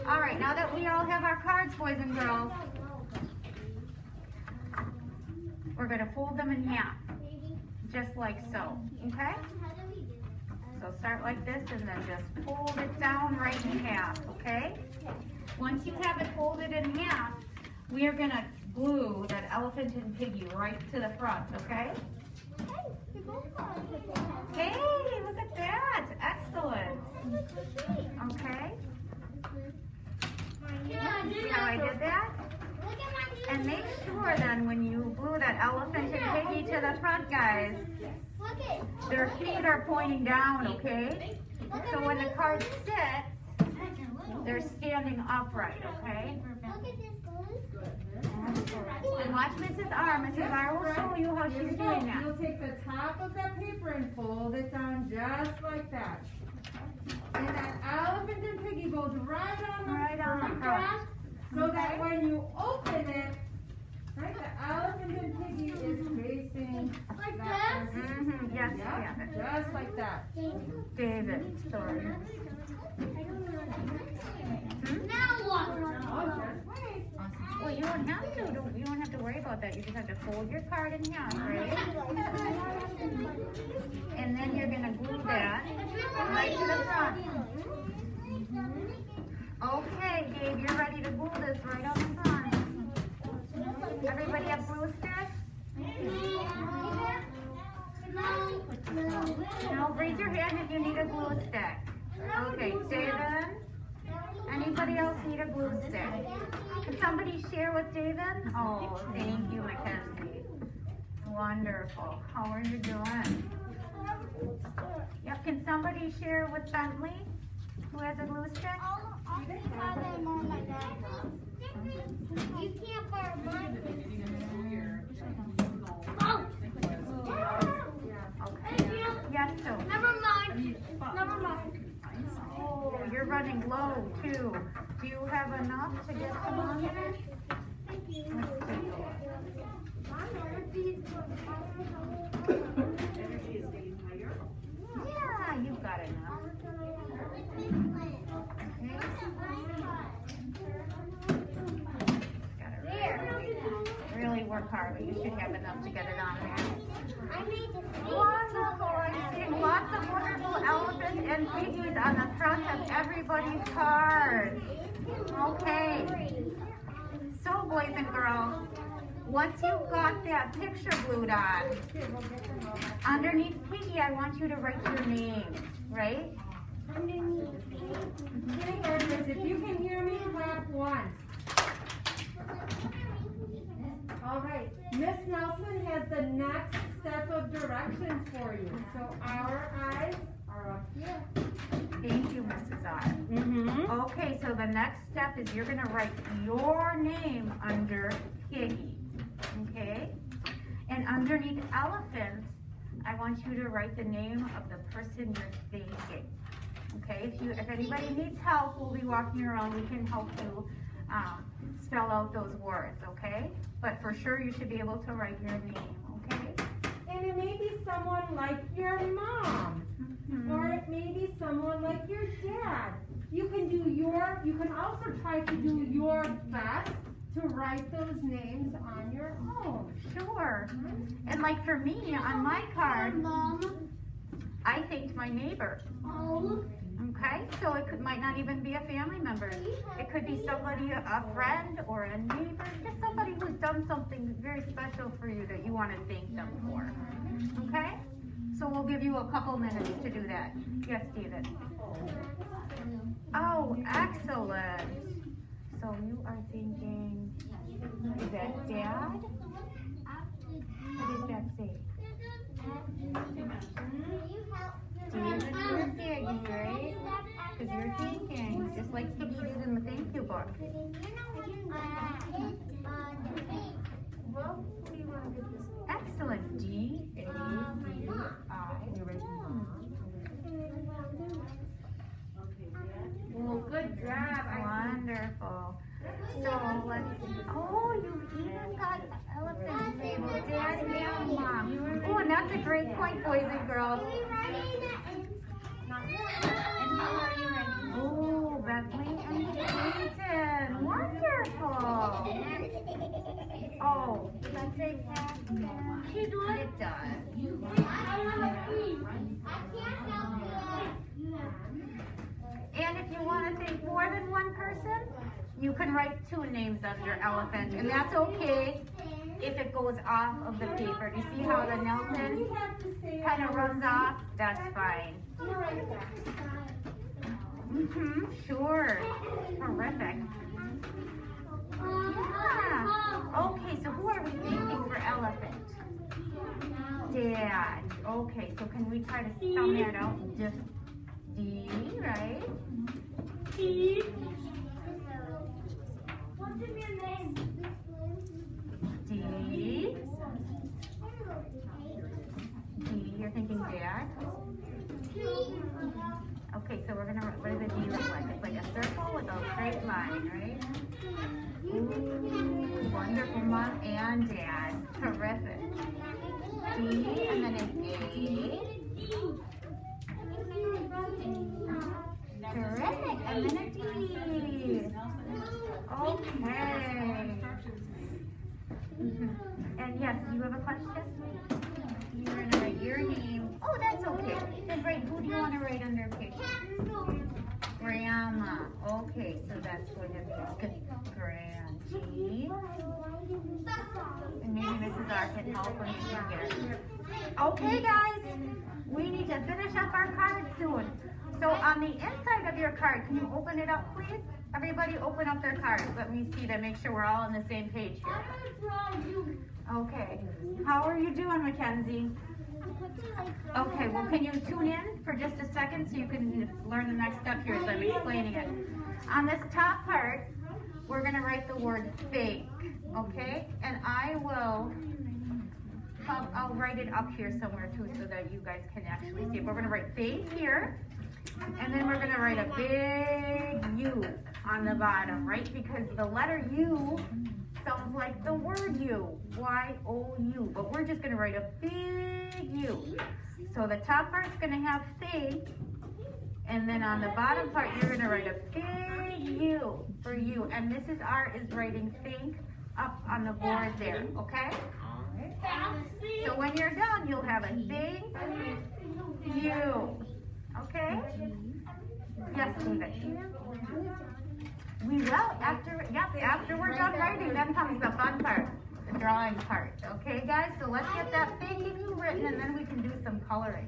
All right, now that we all have our cards, boys and girls, we're gonna fold them in half, just like so, okay? So start like this and then just fold it down right in half, okay? Once you have it folded in half, we are gonna glue that elephant and piggy right to the front, okay? Hey, look at that, excellent. Okay? See how I did that? And make sure then when you glue that elephant and piggy to the front, guys, their feet are pointing down, okay? So when the card sits, they're standing upright, okay? And watch Mrs. R. Mrs. R will show you how she's doing that. You'll take the top of that paper and fold it down just like that. And that elephant and piggy goes right on the front. So that when you open it, right, the elephant and piggy is facing like that. Mm-hmm. Yes, Yeah, yeah. just like that. David, sorry. Now what? Oh, just wait. Well, you don't have to. You don't have to worry about that. You just have to fold your card in half, right? And then you're gonna glue that right to the front. Okay, Gabe, you're ready to glue this right on the front. Everybody have glue sticks? No, raise your hand if you need a glue stick. Okay, David. Anybody else need a glue stick? Can somebody share with David? Oh, thank you, Mackenzie. Wonderful. How are you doing? Yep, can somebody share with Bentley, who has a glue stick? You can't borrow mine. Okay. Yes, so. Never mind. Never mind. Oh, you're running low too. Do you have enough to get some on there? Let's take a look. Yeah, you've got enough. Really work hard, but you should have enough to get it on there. I made the Wonderful. I'm seeing lots of wonderful elephants and piggies on the front of everybody's card. Okay. So, boys and girls, once you've got that picture glued on, underneath Piggy, I want you to write your name, right? If you can hear me, clap once. All right, Miss Nelson has the next step of directions for you. So our eyes are up here. Thank you, Mrs. R. Mm-hmm. Okay, so the next step is you're gonna write your name under Piggy, okay? And underneath Elephant, I want you to write the name of the person you're thinking, okay? If anybody needs help, we'll be walking around, we can help you spell out those words, okay? But for sure, you should be able to write your name, okay? And it may be someone like your mom, or it may be someone like your dad. You can also try to do your best to write those names on your own. Sure. And like for me, on my card, Mom. I thanked my neighbor. Oh. Okay, so it might not even be a family member. It could be somebody, a friend or a neighbor, just somebody who's done something very special for you that you want to thank them for. Okay? So we'll give you a couple minutes to do that. Yes, David. Oh, excellent. So you are thinking, is that Dad? What does that say? David, you're thinking, right? Because you're thinking, just like Piggy did in the thank you book. Excellent. D-A-V-I. Well, good job. Wonderful. So let's see. Oh, you even got elephant label, Dad and Mom. Oh, and that's a great point, boys and girls. Oh, Bentley and no. Does that say captain? She's doing It does. I want a queen. I can't help it. And if you want to think more than one person, you can write 2 names under elephant, and that's okay if it goes off of the paper. Do you see how the Nelson We have to say kind of runs off? That's fine. You're right back. Sure. Terrific. Yeah. Okay, so who are we thinking for elephant? Dad. Okay, so can we try to spell that out? Just D, right? What's in your name? D. D, you're thinking dad? Okay, so we're gonna, what does a D look like? It's like a circle with a straight line, right? Ooh, wonderful, mom and dad. Terrific. D, and then an A. Terrific, and then a D. Okay. And yes, do you have a question? You're gonna write your name. Oh, that's okay. Then write, who do you want to write under picture? Grandma. Okay, so that's going to be Grand G. And maybe Mrs. R can help when you can get it. Okay, guys, we need to finish up our card soon. So on the inside of your card, can you open it up, please? Everybody open up their cards. Let me see to make sure we're all on the same page here. Okay. How are you doing, Mackenzie? Okay, well, can you tune in for just a second so you can learn the next step here as I'm explaining it. On this top part, we're going to write the word fake, okay? And I'll write it up here somewhere too so that you guys can actually see it. We're going to write fake here, and then we're going to write a big U on the bottom, right? Because the letter U sounds like the word you, Y-O-U, but we're just gonna write a big U. So the top part's gonna have fake, and then on the bottom part, you're gonna write a big U for you. And Mrs. R is writing think up on the board there, okay? So when you're done, you'll have a big U, okay? Yes, David. We will, after we're done writing, then comes the fun part, the drawing part. Okay, guys, so let's get that thinking you written, and then we can do some coloring.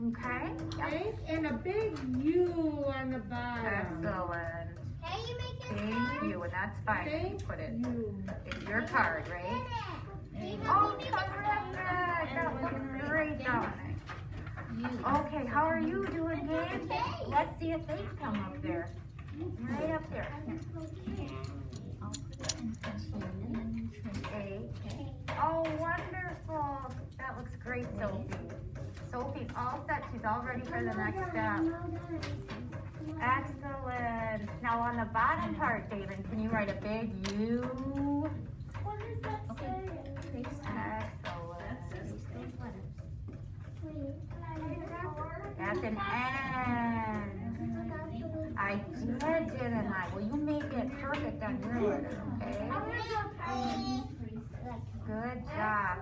Okay? Right? And a big U on the bottom. Excellent. Hey, you make this Thank you, and that's fine. You put it U. in your card, right? Oh, terrific! That looks great, Dominic. Okay, how are you doing, Gabe? Let's see if they come up there. Right up there. Oh, wonderful. That looks great, Sophie. Sophie's all set. She's all ready for the next step. Excellent. Now on the bottom part, David, can you write a big U? What does that say? Excellent. That's an N. I did, didn't I? Well, you make it perfect on your letter, okay? Good job.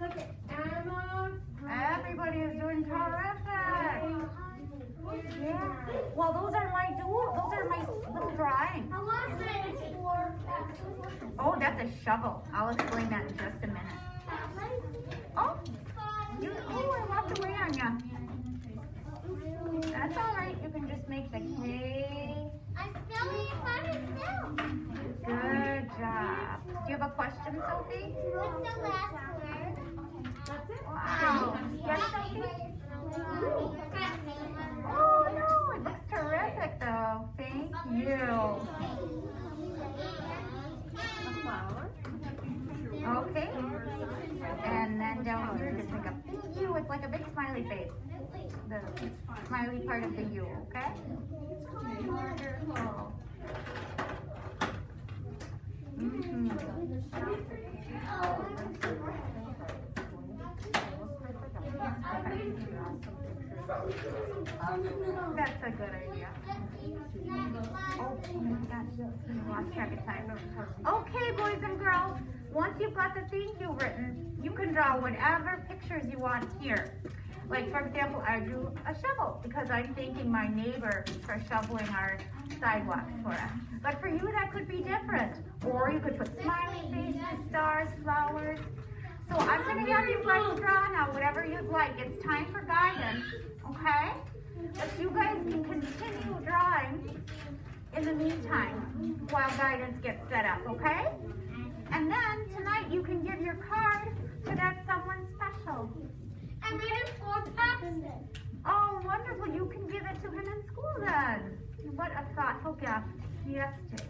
Look at Emma. Everybody is doing terrific. Yeah. Well, those are my little drawings. I want to say it's for. Oh, that's a shovel. I'll explain that in just a minute. Oh, I walked away on ya. That's all right. You can just make the K. I'm spelling it by myself. Good job. Do you have a question, Sophie? What's the last word? That's it. Wow. Yes, Sophie? Oh, no. It looks terrific, though. Thank you. Okay. And then down here, just make a big U. It's like a big smiley face. The smiley part of the U, okay? Wonderful. That's a good idea. Oh my God. Lost track of time. Okay, boys and girls, once you've got the thank you written, you can draw whatever pictures you want here. Like, for example, I drew a shovel because I'm thanking my neighbor for shoveling our sidewalks for us. But for you, that could be different. Or you could put smiley faces, stars, flowers. So I'm going to have you guys draw now, whatever you'd like. It's time for guidance, okay? But you guys can continue drawing in the meantime while guidance gets set up, okay? And then tonight you can give your card to that someone special. I made it 4 packs. Oh, wonderful. You can give it to him in school then. What a thoughtful gift. Yes, Chase.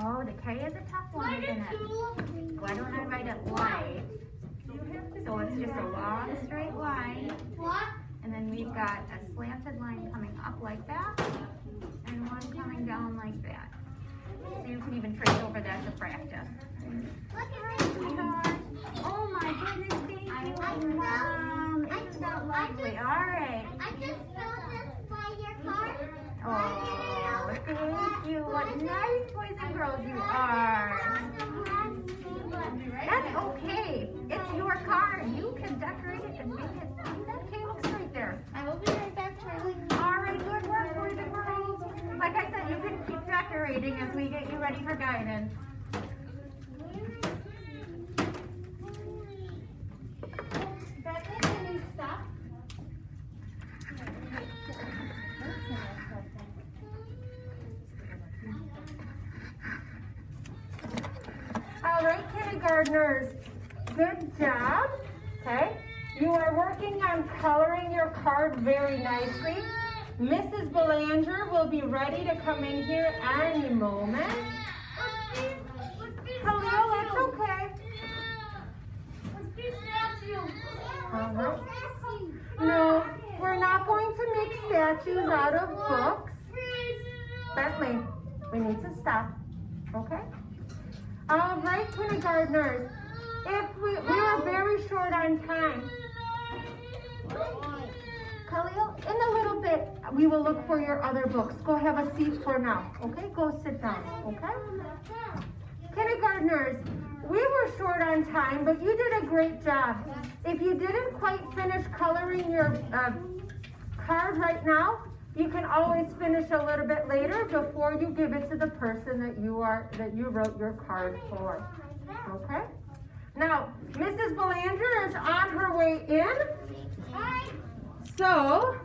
Oh, the K is a tough one, isn't it? Why don't I write it light? So it's just a long straight line. What? And then we've got a slanted line coming up like that. And one coming down like that. So you can even trace over that to practice. Look at this. Sweetheart. Oh my goodness, thank you, Mom. Isn't that lovely? All right. I just spelled this by your card. Oh, thank you. What nice boys and girls you are. That's okay. It's your card. You can decorate it and make it. That K looks right there. I will be right back, Charlie. All right, good work, boys and girls. Like I said, you can keep decorating as we get you ready for guidance. Bethany, can you stop? All right, kindergartners, good job. Okay, you are working on coloring your card very nicely. Mrs. Belanger will be ready to come in here any moment. Khalil, it's okay. Uh-huh. No, we're not going to make statues out of books. Bentley, we need to stop. Okay? All right, kindergartners. If we are very short on time. Khalil, in a little bit, we will look for your other books. Go have a seat for now. Okay? Go sit down. Okay? Kindergartners, we were short on time, but you did a great job. If you didn't quite finish coloring your card right now, you can always finish a little bit later before you give it to the person that you wrote your card for. Okay? Now, Mrs. Belanger is on her way in. So,